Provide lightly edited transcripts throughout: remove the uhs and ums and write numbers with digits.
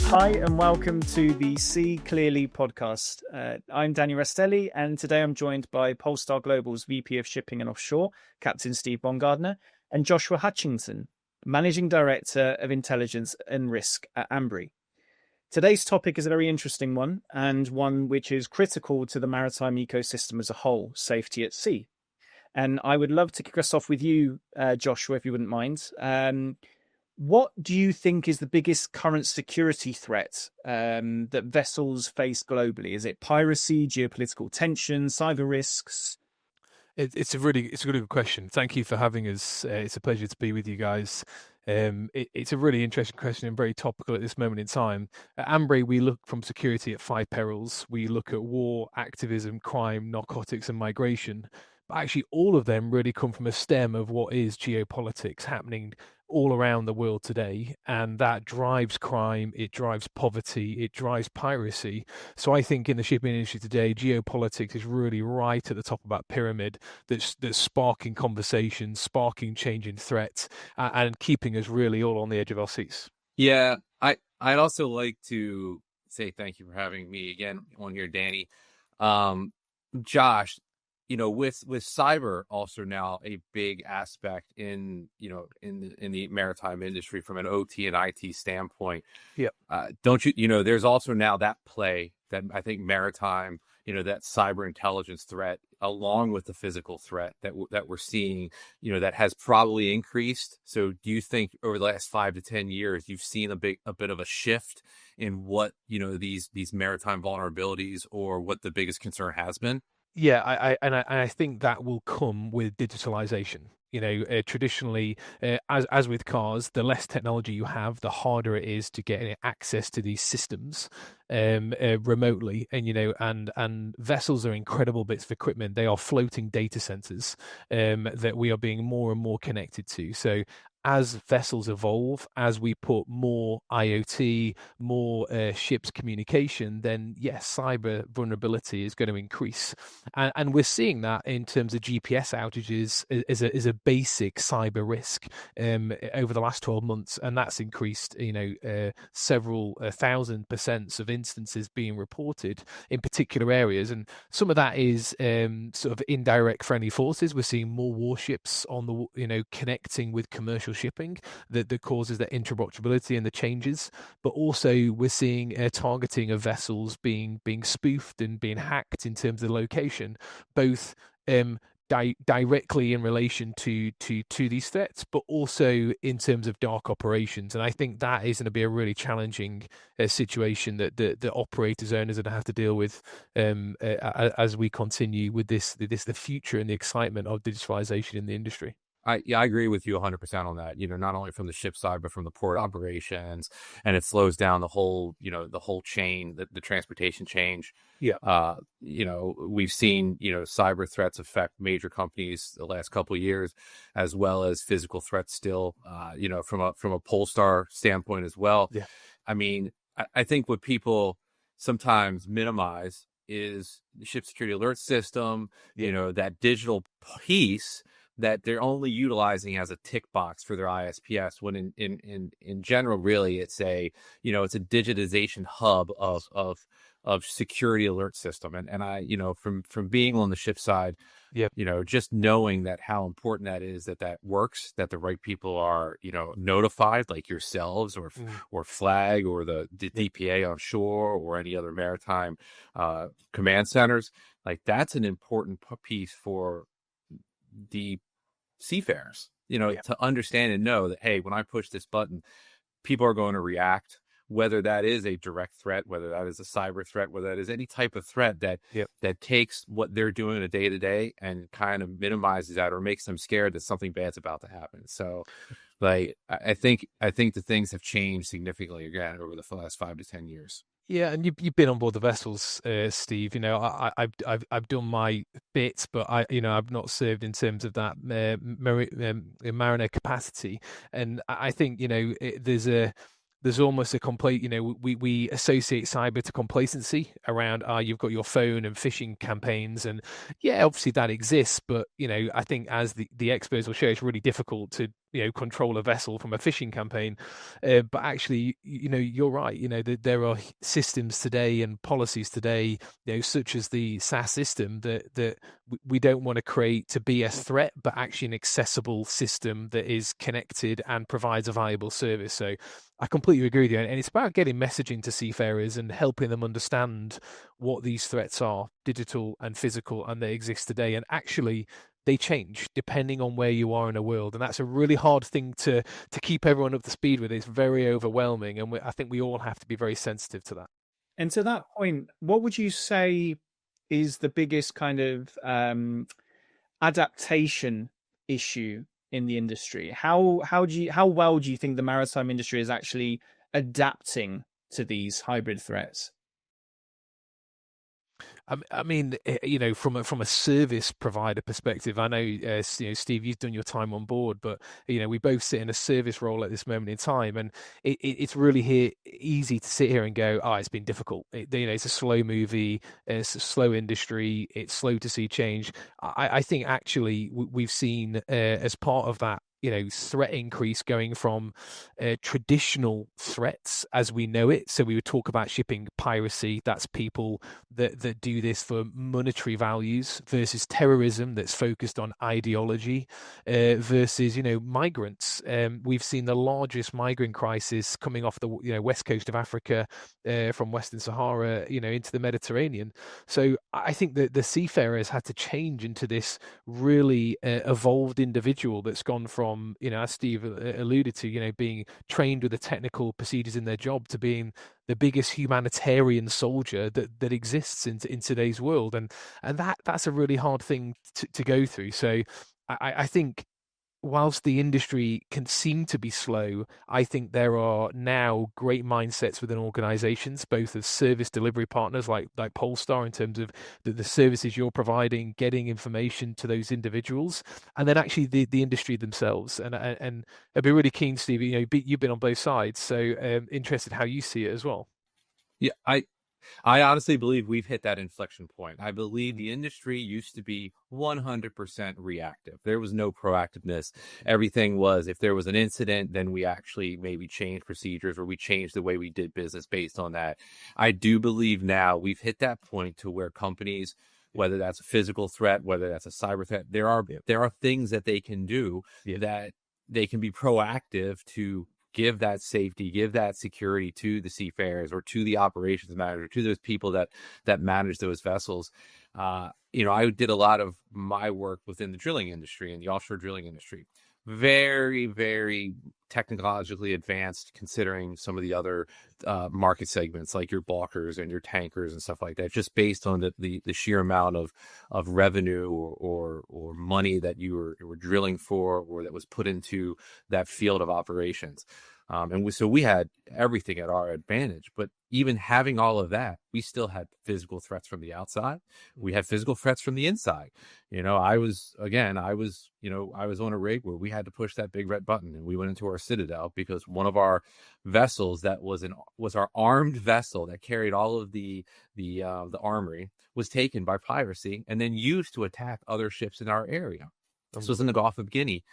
Hi and welcome to the SEAClearly podcast. I'm Dany Rastelli, and today I'm joined by Polestar Global's VP of Shipping and Offshore, Captain Steve Bomgardner, and Joshua Hutchinson, Managing Director of Intelligence and Risk at Ambrey. Today's topic is a very interesting one, and one which is critical to the maritime ecosystem as a whole, safety at sea. And I would love to kick us off with you, Joshua, if you wouldn't mind. What do you think is the biggest current security threat that vessels face globally? Is it piracy, geopolitical tension, cyber risks? It's a really good question. Thank you for having us. It's a pleasure to be with you guys. It's a really interesting question and very topical at this moment in time. At Ambrey, we look from security at 5 perils. We look at war, activism, crime, narcotics, and migration. But actually, all of them really come from a stem of what is geopolitics happening all around the world today, and that drives crime, it drives poverty, it drives piracy. So I think in the shipping industry today, geopolitics is really right at the top of that pyramid that's sparking conversations, sparking changing threats, and keeping us really all on the edge of our seats. Yeah, I'd also like to say thank you for having me again on here, Dany. Josh, with cyber also now a big aspect in the maritime industry from an OT and IT standpoint. Yeah. Don't you, there's also now that play that I think maritime, that cyber intelligence threat, along with the physical threat that we're seeing, that has probably increased. So do you think over the last 5 to 10 years, you've seen a bit of a shift in what, these maritime vulnerabilities or what the biggest concern has been? Yeah, I think that will come with digitalization. Traditionally, as with cars, the less technology you have, the harder it is to get access to these systems remotely. And vessels are incredible bits of equipment. They are floating data centers that we are being more and more connected to. So as vessels evolve, as we put more IoT, more ships communication, then yes, cyber vulnerability is going to increase. And we're seeing that in terms of GPS outages is a basic cyber risk over the last 12 months. And that's increased, several 1,000% of instances being reported in particular areas. And some of that is sort of indirect friendly forces. We're seeing more warships on the, connecting with commercial shipping that causes that interoperability and the changes, but also we're seeing targeting of vessels being spoofed and being hacked in terms of location, both directly in relation to these threats, but also in terms of dark operations. And I think that is going to be a really challenging situation that the operators, owners are going to have to deal with as we continue with the future and the excitement of digitalization in the industry. I agree with you 100% on that, not only from the ship side, but from the port operations, and it slows down the whole chain, the transportation change. Yeah. We've seen, cyber threats affect major companies the last couple of years, as well as physical threats still, from a Polestar standpoint as well. Yeah. I mean, I think what people sometimes minimize is the ship security alert system, that digital piece that they're only utilizing as a tick box for their ISPS, when in general, really, it's a digitization hub of security alert system. And I, from being on the ship side, yep. Just knowing that how important that is, that works, that the right people are, notified, like yourselves or Flag or the DPA on shore or any other maritime command centers, like that's an important piece for the seafarers, to understand and know that, hey, when I push this button, people are going to react, whether that is a direct threat, whether that is a cyber threat, whether that is any type of threat that takes what they're doing a day to day and kind of minimizes that or makes them scared that something bad's about to happen. So like, I think the things have changed significantly again over the last 5 to 10 years. Yeah, and you've been on board the vessels, Steve. You know, I've done my bit, but I've not served in terms of that mariner capacity. And I think there's almost a complete, we associate cyber to complacency around, you've got your phone and phishing campaigns, and yeah, obviously that exists, but I think as the experts will show, it's really difficult to control a vessel from a phishing campaign. But actually, you're right. There are systems today and policies today, such as the SAS system that we don't want to create to be a threat, but actually an accessible system that is connected and provides a valuable service. So I completely agree with you. And it's about getting messaging to seafarers and helping them understand what these threats are, digital and physical, and they exist today. And actually, they change depending on where you are in a world. And that's a really hard thing to keep everyone up to speed with. It's very overwhelming. And I think we all have to be very sensitive to that. And to that point, what would you say is the biggest kind of adaptation issue in the industry? How well do you think the maritime industry is actually adapting to these hybrid threats? I mean, from a service provider perspective, I know, Steve, you've done your time on board, but we both sit in a service role at this moment in time, and it's really easy to sit here and go, it's been difficult. It's a slow movie, it's a slow industry, it's slow to see change. I think actually we've seen as part of that threat increase going from traditional threats as we know it. So we would talk about shipping piracy. That's people that do this for monetary values, versus terrorism that's focused on ideology, versus migrants. We've seen the largest migrant crisis coming off the west coast of Africa, from Western Sahara into the Mediterranean. So I think that the seafarers had to change into this really evolved individual that's gone from, as Steve alluded to, being trained with the technical procedures in their job, to being the biggest humanitarian soldier that exists in today's world. And that's a really hard thing to go through. So I think whilst the industry can seem to be slow, I think there are now great mindsets within organizations, both as service delivery partners like Polestar, in terms of the services you're providing, getting information to those individuals, and then actually the industry themselves. And I'd be really keen, Steve, you've been on both sides, so interested how you see it as well. Yeah, I honestly believe we've hit that inflection point. I believe the industry used to be 100% reactive. There was no proactiveness. Everything was, if there was an incident, then we actually maybe changed procedures, or we changed the way we did business based on that. I do believe now we've hit that point to where companies, whether that's a physical threat, whether that's a cyber threat, there are things that they can do that they can be proactive to give that safety, give that security to the seafarers, or to the operations manager, to those people that manage those vessels. I did a lot of my work within the drilling industry and the offshore drilling industry. Very, very technologically advanced, considering some of the other market segments like your bulkers and your tankers and stuff like that, just based on the sheer amount of revenue or money that you were drilling for, or that was put into that field of operations. So we had everything at our advantage, but even having all of that, we still had physical threats from the outside. We had physical threats from the inside. I was on a rig where we had to push that big red button, and we went into our Citadel because one of our vessels that was our armed vessel that carried all of the armory was taken by piracy and then used to attack other ships in our area. This was in the Gulf of Guinea.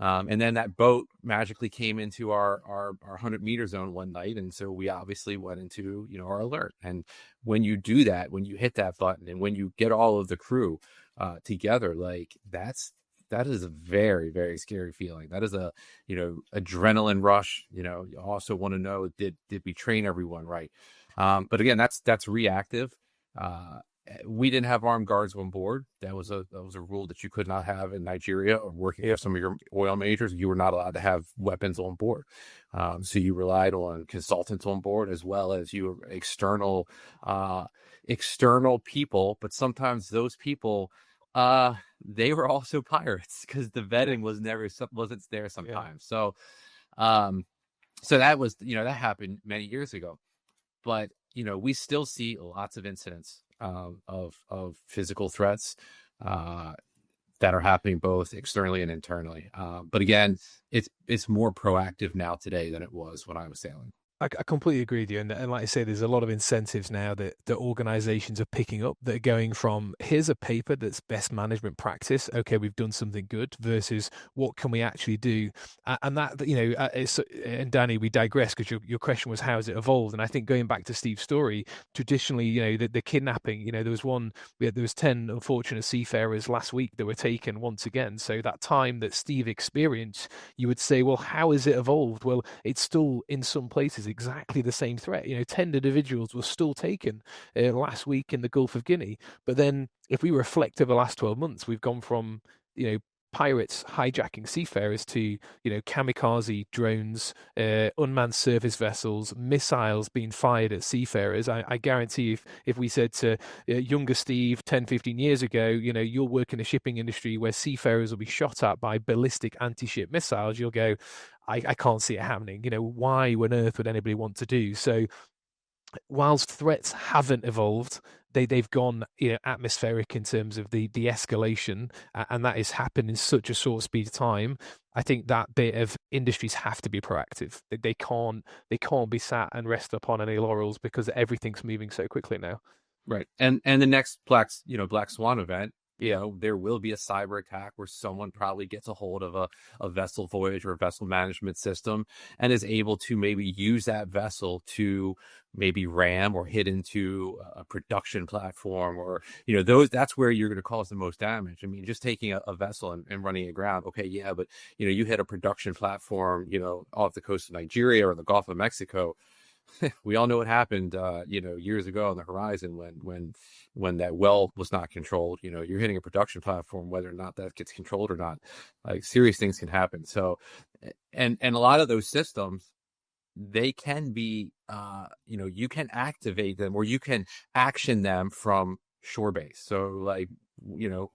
And then that boat magically came into our 100-meter zone one night. And so we obviously went into, our alert. And when you do that, when you hit that button, and when you get all of the crew together, like that is a very, very scary feeling. That is a, adrenaline rush. You also want to know, did we train everyone right? But again, that's reactive. We didn't have armed guards on board. That was a rule that you could not have in Nigeria, or working for some of your oil majors. You were not allowed to have weapons on board. So you relied on consultants on board, as well as your external people. But sometimes those people, they were also pirates, because the vetting wasn't there sometimes. Yeah. So that was, that happened many years ago. But we still see lots of incidents of physical threats that are happening both externally and internally. But again, it's more proactive now today than it was when I was sailing. I completely agree with you. And like I say, there's a lot of incentives now that organizations are picking up that are going from, here's a paper that's best management practice. Okay, we've done something good, versus what can we actually do? And that, and Dany, we digress because your question was, how has it evolved? And I think going back to Steve's story, traditionally, the kidnapping, there was 10 unfortunate seafarers last week that were taken once again. So that time that Steve experienced, you would say, well, how has it evolved? Well, it's still in some places exactly the same threat. 10 individuals were still taken last week in the Gulf of Guinea. But then if we reflect over the last 12 months, we've gone from, pirates hijacking seafarers to, kamikaze drones, unmanned surface vessels, missiles being fired at seafarers. I guarantee if we said to younger Steve 10, 15 years ago, you'll work in a shipping industry where seafarers will be shot at by ballistic anti-ship missiles, you'll go, I can't see it happening. Why on earth would anybody want to do? So whilst threats haven't evolved, they've gone atmospheric in terms of the escalation, and that has happened in such a short speed of time. I think that bit of industries have to be proactive. They can't be sat and rest upon any laurels because everything's moving so quickly now. Right. And the next black swan event, there will be a cyber attack where someone probably gets a hold of a vessel voyage or a vessel management system and is able to maybe use that vessel to maybe ram or hit into a production platform, or that's where you're going to cause the most damage. I mean, just taking a vessel and running it aground, okay, yeah, but you hit a production platform off the coast of Nigeria or the Gulf of Mexico. We all know what happened years ago on the horizon when that well was not controlled. You're hitting a production platform, whether or not that gets controlled or not, like serious things can happen. So and a lot of those systems, they can be you can activate them or you can action them from shore base. So like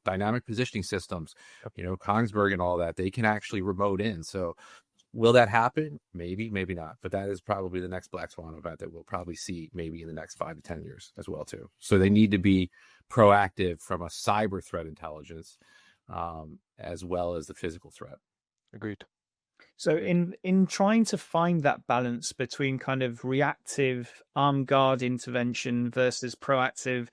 dynamic positioning systems, Kongsberg and all that, they can actually remote in. So will that happen? Maybe, maybe not. But that is probably the next black swan event that we'll probably see maybe in the next 5 to 10 years as well, too. So they need to be proactive from a cyber threat intelligence as well as the physical threat. Agreed. So in trying to find that balance between kind of reactive armed guard intervention versus proactive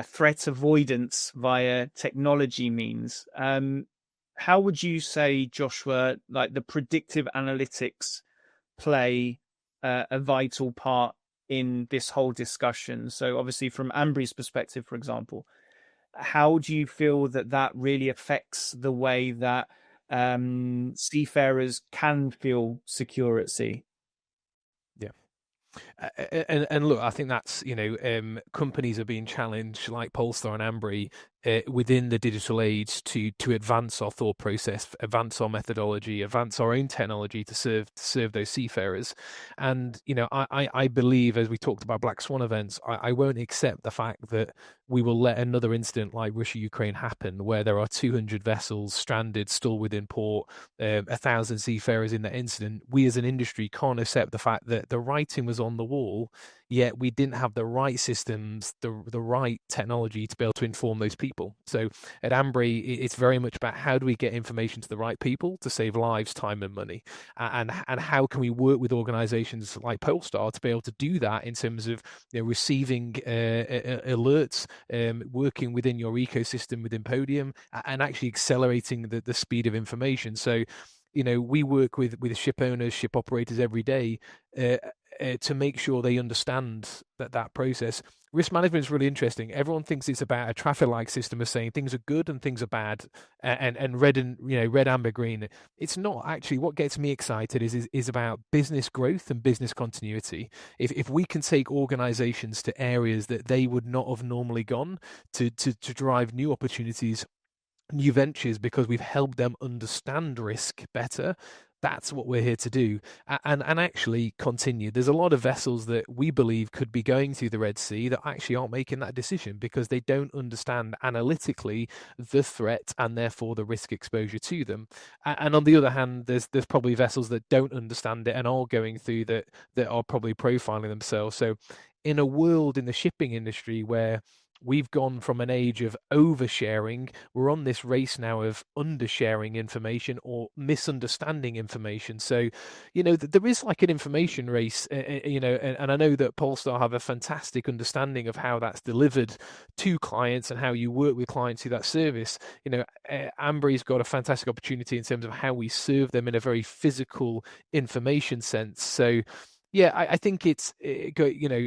threat avoidance via technology means, how would you say, Joshua, like the predictive analytics play a vital part in this whole discussion? So obviously from Ambrey's perspective, for example, how do you feel that really affects the way that seafarers can feel secure at sea? And look, I think that's companies are being challenged like Polestar and Ambrey within the digital age to advance our thought process, advance our methodology, advance our own technology to serve those seafarers. And I believe, as we talked about black swan events, I won't accept the fact that we will let another incident like Russia-Ukraine happen, where there are 200 vessels stranded still within port, 1,000 seafarers in that incident. We as an industry can't accept the fact that the writing was on the wall, yet we didn't have the right systems, the right technology to be able to inform those people. So at Ambrey, it's very much about how do we get information to the right people to save lives, time, and money, and how can we work with organizations like Polestar to be able to do that in terms of receiving alerts, working within your ecosystem within Podium, and actually accelerating the speed of information. So we work with ship owners, ship operators every day to make sure they understand that process. Risk management is really interesting. Everyone thinks it's about a traffic light system of saying things are good and things are bad, and red and red, amber, green. It's not actually. What gets me excited is about business growth and business continuity. If we can take organizations to areas that they would not have normally gone to drive new opportunities, new ventures, because we've helped them understand risk better, that's what we're here to do, and actually continue. There's a lot of vessels that we believe could be going through the Red Sea that actually aren't making that decision because they don't understand analytically the threat and therefore the risk exposure to them. And on the other hand, there's probably vessels that don't understand it and are going through that are probably profiling themselves. So in a world in the shipping industry where we've gone from an age of oversharing, we're on this race now of undersharing information or misunderstanding information. So, there is like an information race, and I know that Polestar have a fantastic understanding of how that's delivered to clients and how you work with clients through that service. Ambrey's got a fantastic opportunity in terms of how we serve them in a very physical information sense. So, yeah, I think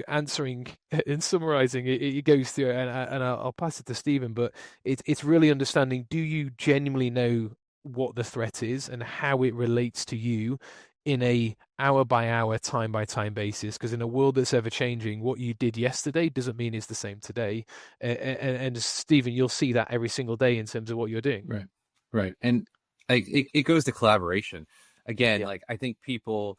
answering and summarizing it goes through, and I'll pass it to Stephen, but it's really understanding, do you genuinely know what the threat is and how it relates to you in a hour by hour, time by time basis? Because in a world that's ever changing, what you did yesterday doesn't mean it's the same today. And Stephen, you'll see that every single day in terms of what you're doing. Right. And it goes to collaboration again. Like, I think people,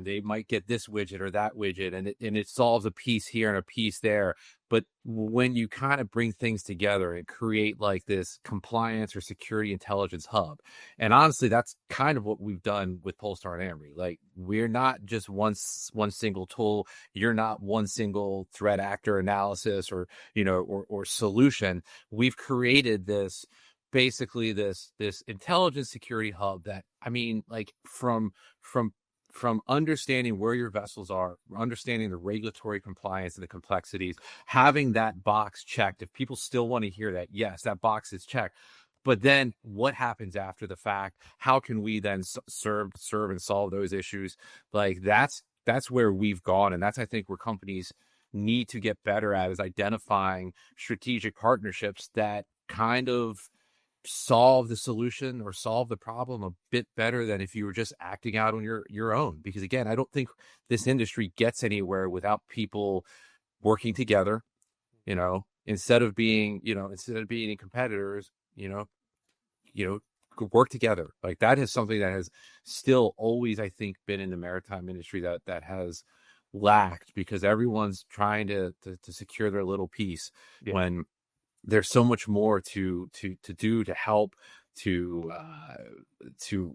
they might get this widget or that widget, and it solves a piece here and a piece there. But when you kind of bring things together and create like this compliance or security intelligence hub, and honestly, that's kind of what we've done with Polestar and Ambrey. Like, we're not just one single tool. You're not one single threat actor analysis or solution. We've created this, basically this intelligence security hub that, I mean, like, from understanding where your vessels are, understanding the regulatory compliance and the complexities, having that box checked. If people still want to hear that, yes, that box is checked. But then what happens after the fact? How can we then serve and solve those issues? Like, that's where we've gone. And that's, I think, where companies need to get better at, is identifying strategic partnerships that kind of solve the solution or solve the problem a bit better than if you were just acting out on your own. Because again, I don't think this industry gets anywhere without people working together. Instead of being competitors, work together. Like, that is something that has still always, I think, been in the maritime industry that has lacked, because everyone's trying to secure their little piece when there's so much more to do, to help, to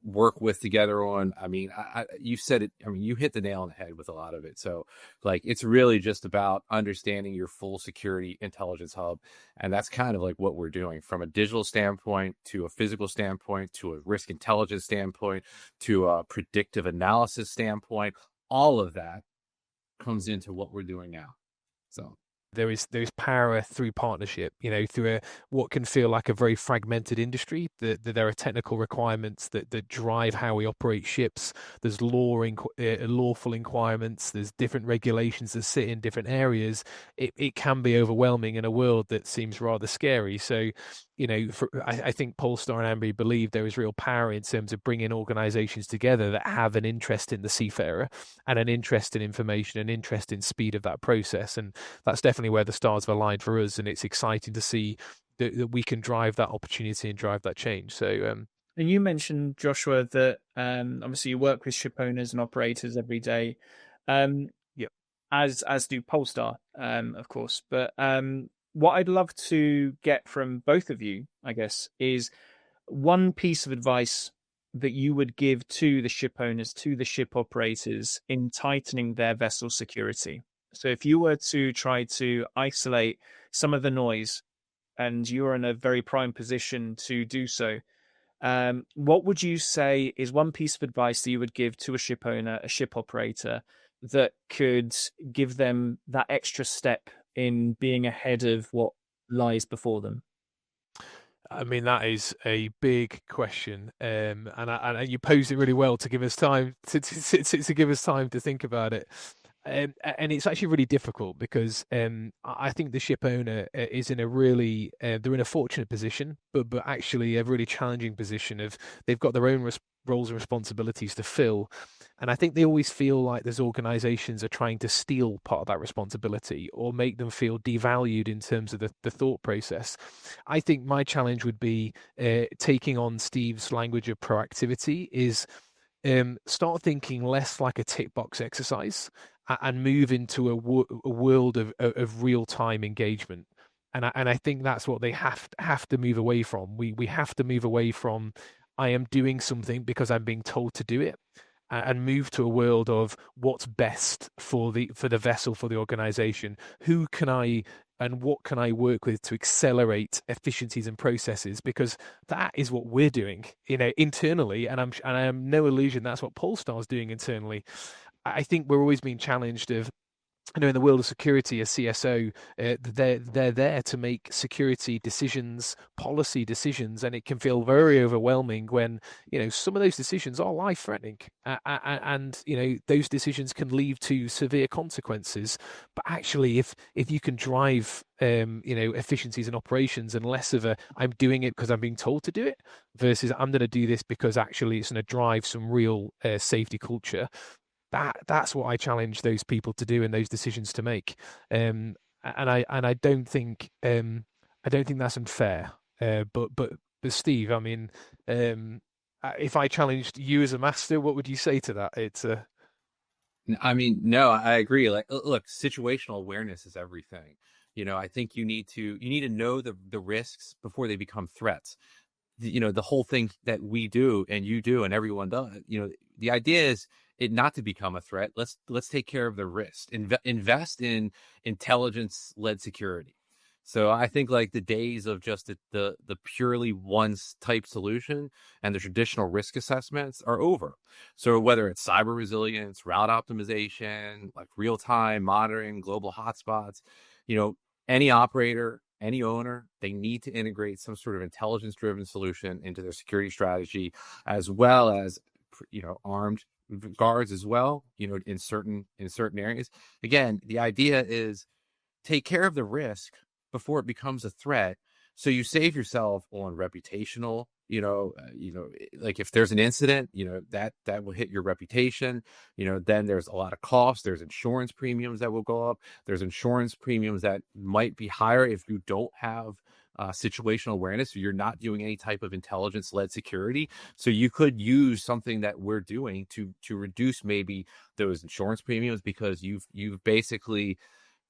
work with together on. I mean, you said it. I mean, you hit the nail on the head with a lot of it. So, like, it's really just about understanding your full security intelligence hub. And that's kind of like what we're doing, from a digital standpoint to a physical standpoint to a risk intelligence standpoint to a predictive analysis standpoint. All of that comes into what we're doing now. So there's power through partnership, through what can feel like a very fragmented industry. That there are technical requirements that drive how we operate ships. There's lawful requirements. There's different regulations that sit in different areas. It can be overwhelming in a world that seems rather scary. So, I think Polestar and Ambrey believe there is real power in terms of bringing organizations together that have an interest in the seafarer and an interest in information, an interest in speed of that process. And that's definitely where the stars have aligned for us. And it's exciting to see that we can drive that opportunity and drive that change. So, and you mentioned, Joshua, that obviously you work with ship owners and operators every day. As do Polestar, of course. But what I'd love to get from both of you, I guess, is one piece of advice that you would give to the ship owners, to the ship operators in tightening their vessel security. So if you were to try to isolate some of the noise, and you're in a very prime position to do so, what would you say is one piece of advice that you would give to a ship owner, a ship operator, that could give them that extra step in being ahead of what lies before them? I mean, that is a big question, and you posed it really well to give us time to give us time to think about it. And it's actually really difficult because I think the ship owner is in a really they're in a fortunate position, but actually a really challenging position of they've got their own roles and responsibilities to fill. And I think they always feel like there's organizations are trying to steal part of that responsibility or make them feel devalued in terms of the thought process. I think my challenge would be taking on Steve's language of proactivity is start thinking less like a tick box exercise and move into a world of real-time engagement. And I think that's what they have to move away from. We have to move away from I am doing something because I'm being told to do it, and move to a world of what's best for the vessel, for the organization. Who can I and what can I work with to accelerate efficiencies and processes? Because that is what we're doing, internally, and I am no illusion that's what Polestar is doing internally. I think we're always being challenged of, in the world of security, as CSO, they're there to make security decisions, policy decisions, and it can feel very overwhelming when some of those decisions are life-threatening, and those decisions can lead to severe consequences. But actually, if you can drive efficiencies in operations, and less of a I'm doing it because I'm being told to do it, versus I'm going to do this because actually it's going to drive some real safety culture. That's what I challenge those people to do and those decisions to make. And I don't think that's unfair. But Steve, I mean, if I challenged you as a master, what would you say to that? It's I mean, no, I agree. Like, look, situational awareness is everything. I think you need to know the risks before they become threats. The whole thing that we do and you do and everyone does, the idea is it not to become a threat. Let's take care of the risk. Invest in intelligence-led security. So I think like the days of just the purely one type solution and the traditional risk assessments are over. So whether it's cyber resilience, route optimization, like real-time monitoring, global hotspots, any operator, any owner, they need to integrate some sort of intelligence-driven solution into their security strategy, as well as armed guards as well, in certain areas. Again, the idea is take care of the risk before it becomes a threat, so you save yourself on reputational, like if there's an incident, that will hit your reputation. Then there's a lot of costs. There's insurance premiums that will go up. There's insurance premiums that might be higher if you don't have situational awareness, or you're not doing any type of intelligence-led security. So you could use something that we're doing to reduce maybe those insurance premiums, because you've basically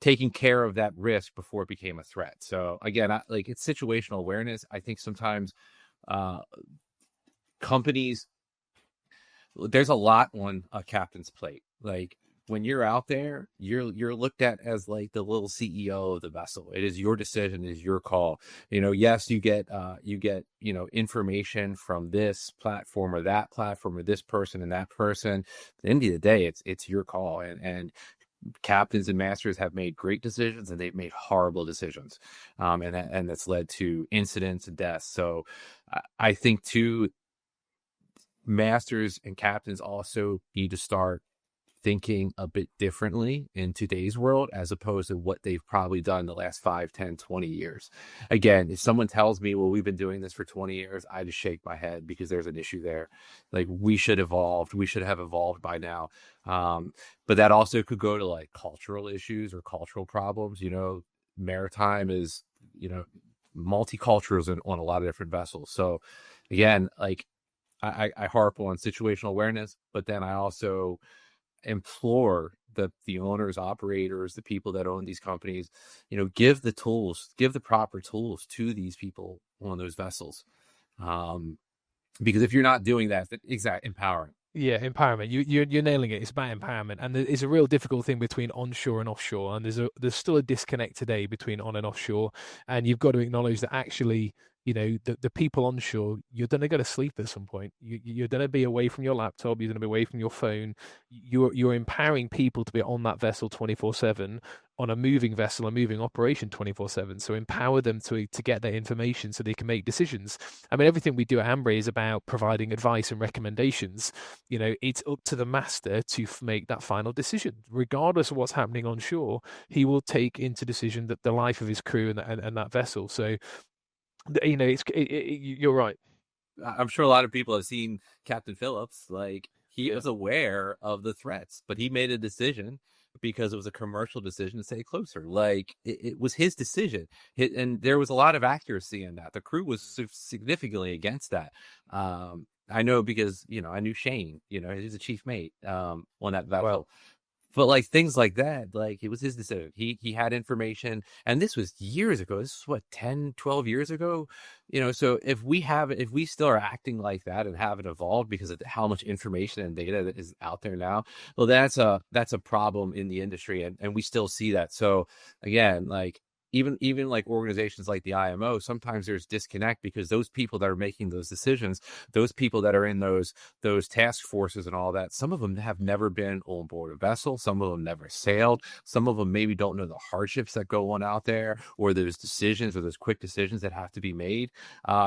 taking care of that risk before it became a threat. So again, it's situational awareness. I think sometimes companies, there's a lot on a captain's plate. Like when you're out there, you're looked at as like the little CEO of the vessel. It is your decision, it is your call. Yes, you get information from this platform or that platform or this person and that person. At the end of the day, it's your call. And captains and masters have made great decisions, and they've made horrible decisions, and that's led to incidents and deaths. So I think too, masters and captains also need to start thinking a bit differently in today's world, as opposed to what they've probably done the last 5, 10, 20 years. Again, if someone tells me, well, we've been doing this for 20 years, I just shake my head, because there's an issue there. Like, we should have evolved by now. But that also could go to like cultural issues or cultural problems. Maritime is, multicultural on a lot of different vessels. So again, like I harp on situational awareness, but then I also implore the owners, operators, the people that own these companies, give the proper tools to these people on those vessels. Because if you're not doing that, empowering. Yeah, empowerment. You're nailing it. It's about empowerment, and it's a real difficult thing between onshore and offshore. And there's still a disconnect today between on and offshore. And you've got to acknowledge that actually, the people onshore, you're going to go to sleep at some point. You're going to be away from your laptop. You're going to be away from your phone. You're empowering people to be on that vessel 24/7, on a moving vessel, a moving operation 24/7. So empower them to get their information so they can make decisions. I mean, everything we do at Ambrey is about providing advice and recommendations. It's up to the master to make that final decision, regardless of what's happening on shore. He will take into decision that the life of his crew and that vessel. So, you're right. I'm sure a lot of people have seen Captain Phillips. Like, he was aware of the threats, but he made a decision because it was a commercial decision to stay closer. Like, it was his decision. And there was a lot of accuracy in that. The crew was significantly against that. I know because, I knew Shane, he's a chief mate on that vessel. But like things like that, like it was his decision. He had information, and this was years ago. This is what, 10, 12 years ago, so if we still are acting like that and haven't evolved because of how much information and data that is out there now, well, that's a problem in the industry, and we still see that. So again, like even like organizations like the IMO, sometimes there's disconnect because those people that are making those decisions, those people that are in those task forces and all that, some of them have never been on board a vessel, some of them never sailed, some of them maybe don't know the hardships that go on out there, or those decisions or those quick decisions that have to be made.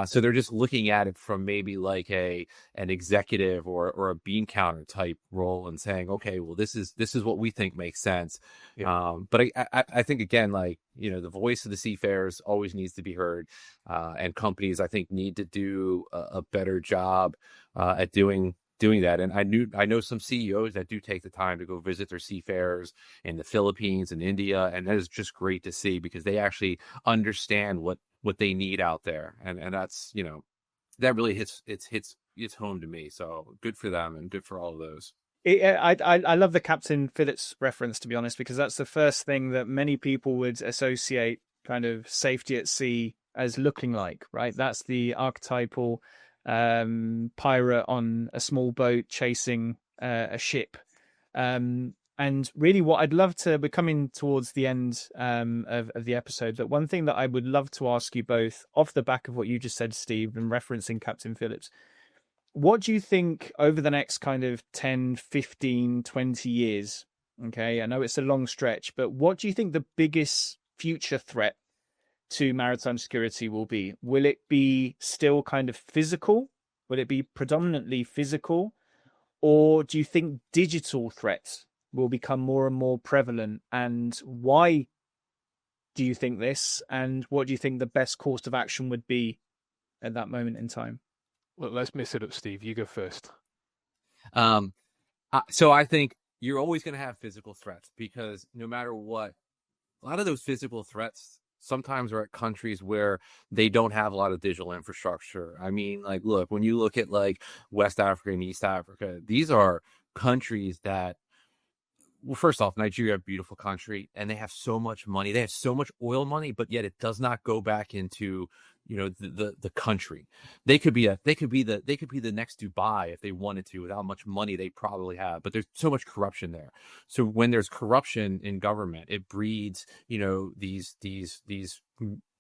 So they're just looking at it from maybe like an executive or a bean counter type role and saying, okay, well, this is what we think makes sense. Yeah. But I think, again, like, the voice of the seafarers always needs to be heard, and companies, I think, need to do a better job at doing that. And I know some CEOs that do take the time to go visit their seafarers in the Philippines and India, and that is just great to see because they actually understand what they need out there, and that's that really hits home to me. So good for them and good for all of those. I love the Captain Phillips reference, to be honest, because that's the first thing that many people would associate kind of safety at sea as looking like, right? That's the archetypal pirate on a small boat chasing a ship. And really what I'd love to, we're coming towards the end of the episode, but one thing that I would love to ask you both off the back of what you just said, Steve, and referencing Captain Phillips, what do you think over the next kind of 10, 15, 20 years? Okay, I know it's a long stretch, but what do you think the biggest future threat to maritime security will be? Will it be still kind of physical? Will it be predominantly physical? Or do you think digital threats will become more and more prevalent? And why do you think this? And what do you think the best course of action would be at that moment in time? Well, let's mix it up, Steve. You go first. So I think you're always going to have physical threats because no matter what, a lot of those physical threats sometimes are at countries where they don't have a lot of digital infrastructure. I mean, like, look, when you look at like West Africa and East Africa, these are countries that, well, first off, Nigeria, a beautiful country, and they have so much money. They have so much oil money, but yet it does not go back into the country. They could be the next Dubai if they wanted to, with how much money they probably have. But there's so much corruption there. So when there's corruption in government, it breeds these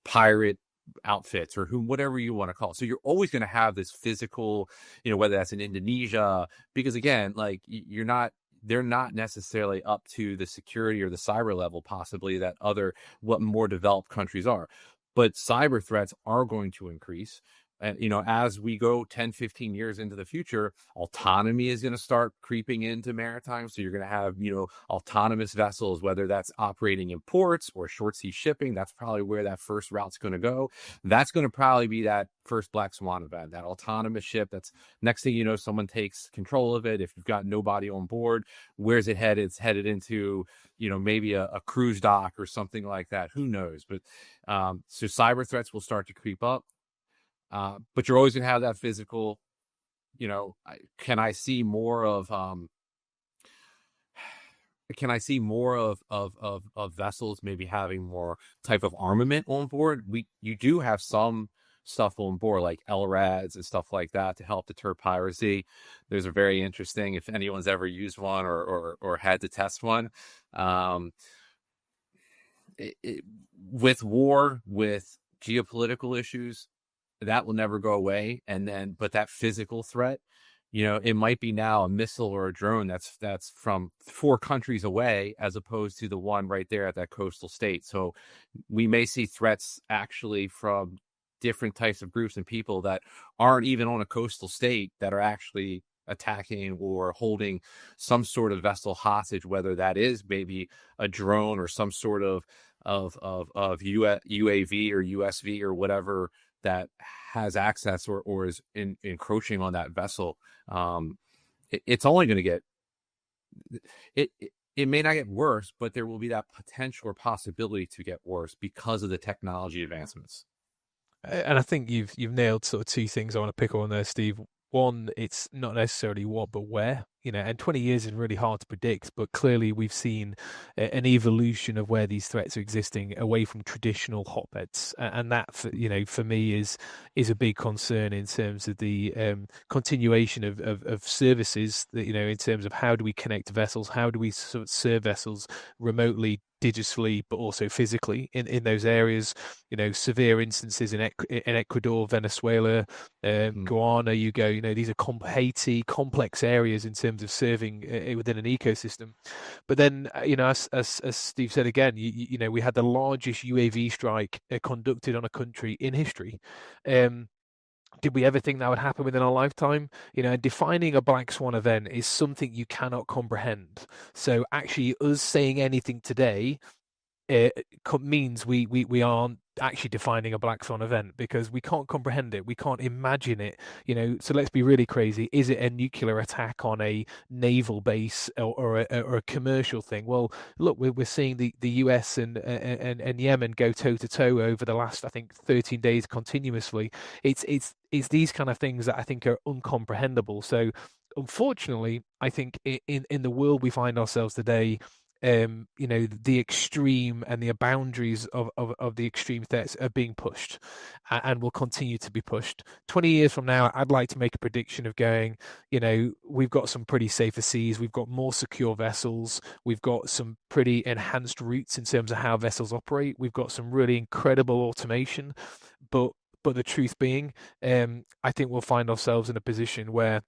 pirate outfits or whatever you want to call it. So you're always going to have this physical, whether that's in Indonesia, because again, like they're not necessarily up to the security or the cyber level possibly that what more developed countries are. But cyber threats are going to increase. And, as we go 10, 15 years into the future, autonomy is going to start creeping into maritime. So you're going to have, autonomous vessels, whether that's operating in ports or short sea shipping. That's probably where that first route's going to go. That's going to probably be that first black swan event, that autonomous ship. That's next thing you know, someone takes control of it. If you've got nobody on board, where's it headed? It's headed into, maybe a cruise dock or something like that. Who knows? But so cyber threats will start to creep up. But you're always going to have that physical, can I see more of vessels maybe having more type of armament on board? You do have some stuff on board like LRADs and stuff like that to help deter piracy. Those are very interesting if anyone's ever used one or had to test one. With war, with geopolitical issues, that will never go away. But that physical threat, it might be now a missile or a drone that's from 4 countries away as opposed to the one right there at that coastal state. So we may see threats actually from different types of groups and people that aren't even on a coastal state that are actually attacking or holding some sort of vessel hostage, whether that is maybe a drone or some sort of UAV or USV or whatever that has access or is encroaching on that vessel. It's only going to get it may not get worse, but there will be that potential or possibility to get worse because of the technology advancements. And I think you've nailed sort of 2 things I want to pick on there, Steve. One, it's not necessarily what but where. and 20 years is really hard to predict, but clearly we've seen an evolution of where these threats are existing away from traditional hotbeds, and that for me is a big concern in terms of the continuation of services that, in terms of how do we connect vessels, how do we sort of serve vessels remotely, digitally, but also physically in those areas. Severe instances in Ecuador, Venezuela, Guyana, you go, these are Haiti, complex areas in terms of serving within an ecosystem. But then, as Steve said again, we had the largest UAV strike conducted on a country in history. Did we ever think that would happen within our lifetime? Defining a black swan event is something you cannot comprehend. So actually, us saying anything today means we aren't actually defining a black swan event, because we can't comprehend it, we can't imagine it. So let's be really crazy. Is it a nuclear attack on a naval base or a commercial thing? Well, look, we're seeing the US and Yemen go toe to toe over the last, I think, 13 days continuously. It's these kind of things that I think are uncomprehendable. So unfortunately, I think in the world we find ourselves today, the extreme and the boundaries of the extreme threats are being pushed and will continue to be pushed. 20 years from now, I'd like to make a prediction of going, we've got some pretty safer seas, we've got more secure vessels, we've got some pretty enhanced routes in terms of how vessels operate, we've got some really incredible automation, but the truth being, I think we'll find ourselves in a position where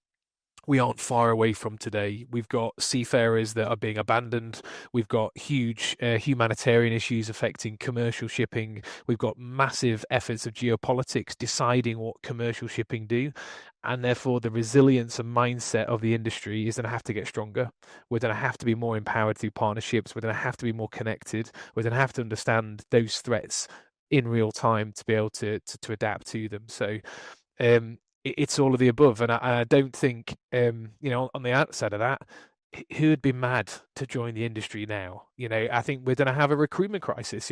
we aren't far away from today. We've got seafarers that are being abandoned. We've got huge humanitarian issues affecting commercial shipping. We've got massive efforts of geopolitics deciding what commercial shipping do. And therefore, the resilience and mindset of the industry is going to have to get stronger. We're going to have to be more empowered through partnerships. We're going to have to be more connected. We're going to have to understand those threats in real time to be able to adapt to them. So, it's all of the above, and I don't think, on the outside of that, who would be mad to join the industry now? I think we're going to have a recruitment crisis.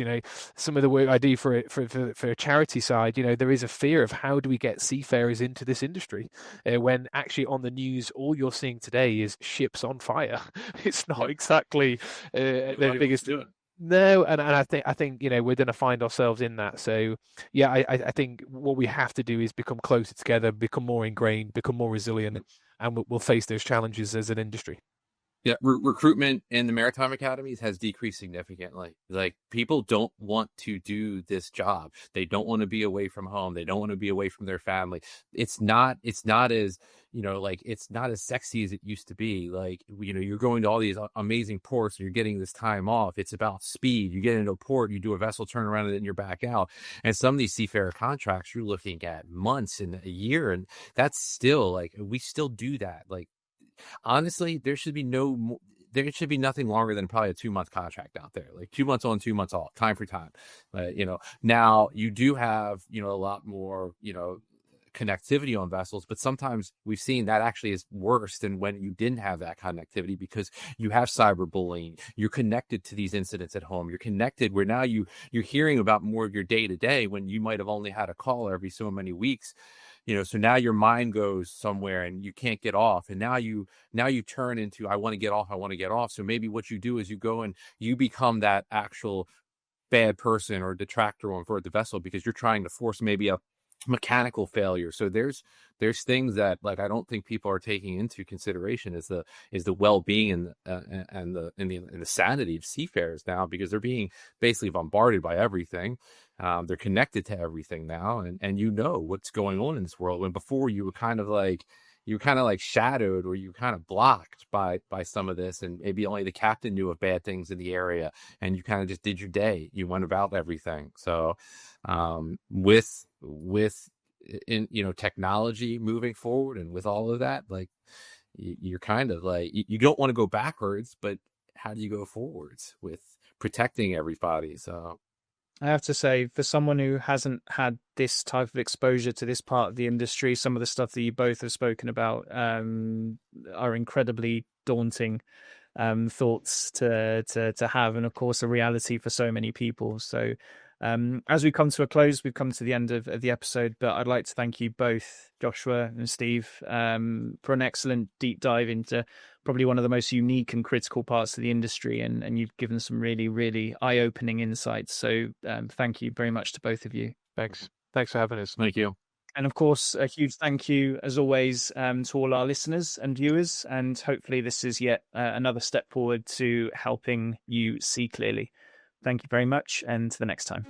Some of the work I do for a charity side, there is a fear of how do we get seafarers into this industry, when actually on the news all you're seeing today is ships on fire. It's not exactly the biggest. No, and I think we're going to find ourselves in that. So yeah, I think what we have to do is become closer together, become more ingrained, become more resilient, and we'll face those challenges as an industry. Yeah, recruitment in the maritime academies has decreased significantly. Like, people don't want to do this job. They don't want to be away from home. They don't want to be away from their family. It's not as, it's not as sexy as it used to be. Like, you're going to all these amazing ports and you're getting this time off. It's about speed. You get into a port, you do a vessel turnaround, and then you're back out. And some of these seafarer contracts, you're looking at months and a year. And that's still, we still do that. Honestly, there should be nothing longer than probably a 2-month contract out there, 2 months on, 2 months off, time for time. Now you do have, a lot more, connectivity on vessels, but sometimes we've seen that actually is worse than when you didn't have that connectivity, because you have cyberbullying. You're connected to these incidents at home. You're connected where now you're hearing about more of your day to day when you might have only had a call every so many weeks. So now your mind goes somewhere and you can't get off. And now you turn into, I want to get off. So maybe what you do is you go and you become that actual bad person or detractor on board the vessel, because you're trying to force maybe a mechanical failure. So there's things that I don't think people are taking into consideration is the well-being and the sanity of seafarers now, because they're being basically bombarded by everything. They're connected to everything now, and what's going on in this world, when before you were kind of shadowed, or you were kind of blocked by some of this, and maybe only the captain knew of bad things in the area, and you kind of just did your day. You went about everything. So with technology moving forward, and with all of that, you're kind of you don't want to go backwards, but how do you go forwards with protecting everybody? So I have to say, for someone who hasn't had this type of exposure to this part of the industry, some of the stuff that you both have spoken about are incredibly daunting thoughts to have, and of course a reality for so many people. So As we come to a close, we've come to the end of the episode, but I'd like to thank you both, Joshua and Steve, for an excellent deep dive into probably one of the most unique and critical parts of the industry, and you've given some really, really eye-opening insights. So thank you very much to both of you. Thanks for having us. Thank you. And of course, a huge thank you, as always, to all our listeners and viewers. And hopefully this is yet another step forward to helping you see clearly. Thank you very much, and to the next time.